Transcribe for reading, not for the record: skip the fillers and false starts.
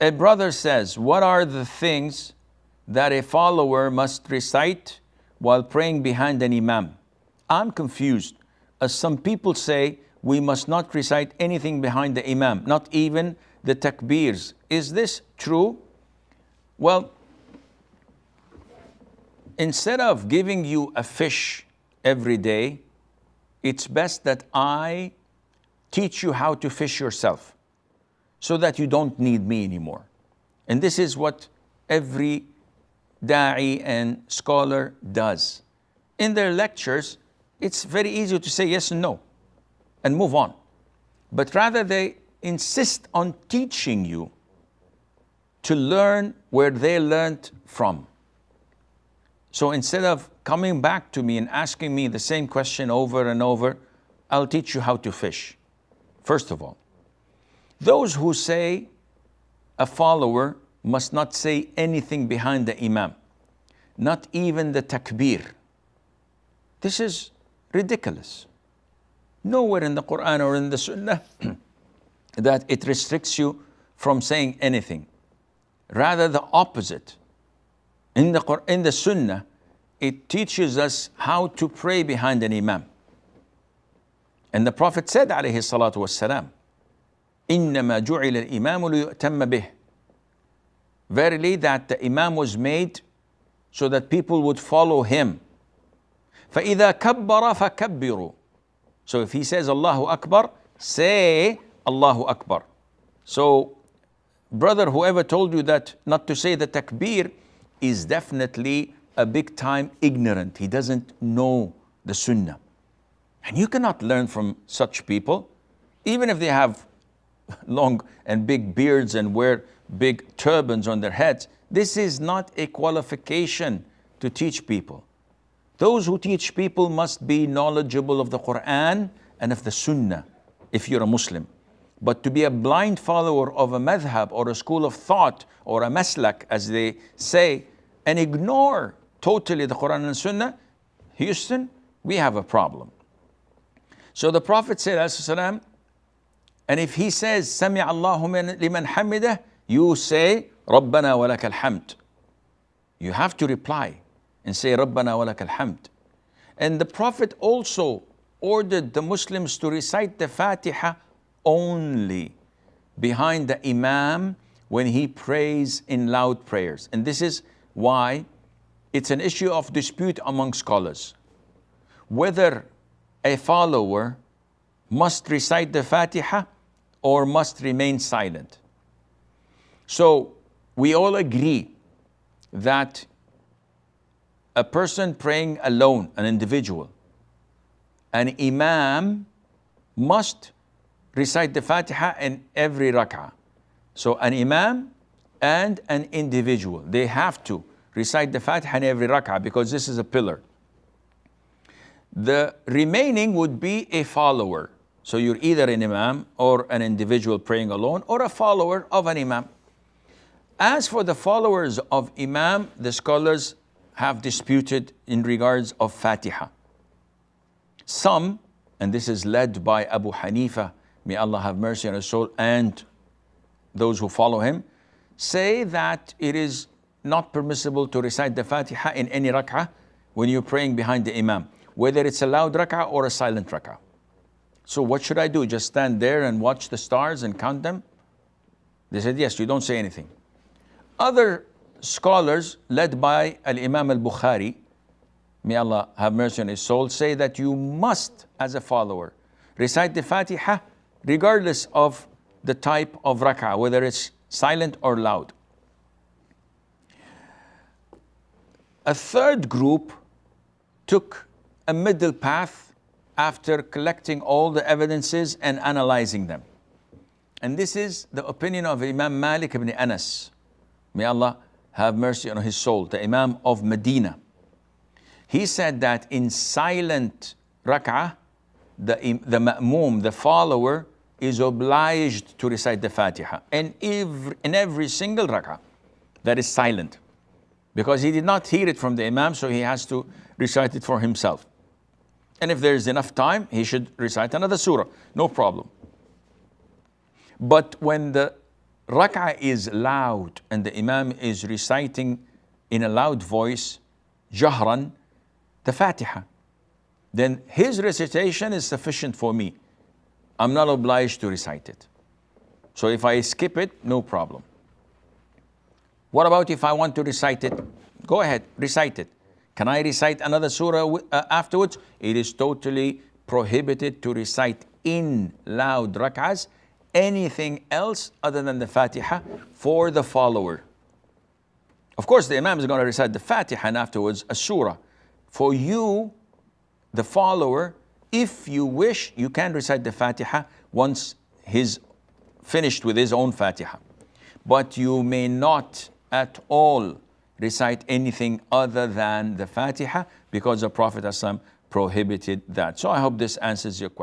A brother says, what are the things that a follower must recite while praying behind an imam? I'm confused, as some people say we must not recite anything behind the imam, not even the takbirs. Is this true? Well, instead of giving you a fish every day, it's best that I teach you how to fish yourself so that you don't need me anymore. And this is what every da'i and scholar does. In their lectures, it's very easy to say yes and no and move on. But rather they insist on teaching you to learn where they learned from. So instead of coming back to me and asking me the same question over and over, I'll teach you how to fish. First of all, those who say a follower must not say anything behind the imam, not even the takbir. This is ridiculous. Nowhere in the Quran or in the Sunnah that it restricts you from saying anything. Rather the opposite. In the Sunnah, it teaches us how to pray behind an imam. And the Prophet said, alayhi salatu wassalam, إِنَّمَا جُعِلَ الْإِمَامُ لِيُؤْتَمَّ بِهِ. Verily that the imam was made so that people would follow him. فَإِذَا كَبَّرَ فَكَبِّرُوا. So if he says Allahu Akbar, say Allahu Akbar. So brother, whoever told you that not to say the takbir is definitely a big time ignorant. He doesn't know the Sunnah. And you cannot learn from such people, even if they have long and big beards and wear big turbans on their heads. This is not a qualification to teach people. Those who teach people must be knowledgeable of the Quran and of the Sunnah, if you're a Muslim. But to be a blind follower of a madhab or a school of thought or a maslak, as they say, and ignore totally the Quran and Sunnah, Houston, we have a problem. So the Prophet said, As-salam, and if he says, Sami Allahu liman hamidah, you say, Rabbana wa lakal hamd. You have to reply and say, Rabbana wa lakal hamd. And the Prophet also ordered the Muslims to recite the Fatiha only behind the Imam when he prays in loud prayers. And this is why it's an issue of dispute among scholars, whether a follower must recite the Fatiha or must remain silent. So we all agree that a person praying alone, an individual, an imam must recite the Fatiha in every rak'ah. So an imam and an individual, they have to recite the Fatiha in every rak'ah because this is a pillar. The remaining would be a follower. So you're either an imam or an individual praying alone or a follower of an imam. As for the followers of imam, the scholars have disputed in regards of Fatiha. Some, and this is led by Abu Hanifa, may Allah have mercy on his soul, and those who follow him, say that it is not permissible to recite the Fatiha in any rak'ah when you're praying behind the imam, whether it's a loud rak'ah or a silent rak'ah. So what should I do? Just stand there and watch the stars and count them? They said, yes, you don't say anything. Other scholars, led by Al-Imam al-Bukhari, may Allah have mercy on his soul, say that you must, as a follower, recite the Fatiha regardless of the type of rak'ah, whether it's silent or loud. A third group took a middle path after collecting all the evidences and analyzing them. And this is the opinion of Imam Malik ibn Anas. May Allah have mercy on his soul, the Imam of Medina. He said that in silent rak'ah, the ma'moom, the follower, is obliged to recite the Fatiha in every single rak'ah that is silent, because he did not hear it from the Imam, so he has to recite it for himself. And if there is enough time, he should recite another surah, no problem. But when the rak'ah is loud and the Imam is reciting in a loud voice, jahran, the Fatiha, then his recitation is sufficient for me. I'm not obliged to recite it. So if I skip it, no problem. What about if I want to recite it? Go ahead, recite it. Can I recite another surah afterwards? It is totally prohibited to recite in loud rak'ahs anything else other than the Fatiha for the follower. Of course, the Imam is going to recite the Fatiha and afterwards a surah. For you, the follower, if you wish, you can recite the Fatiha once he's finished with his own Fatiha. But you may not at all recite anything other than the Fatiha because the Prophet ﷺ prohibited that. So I hope this answers your question.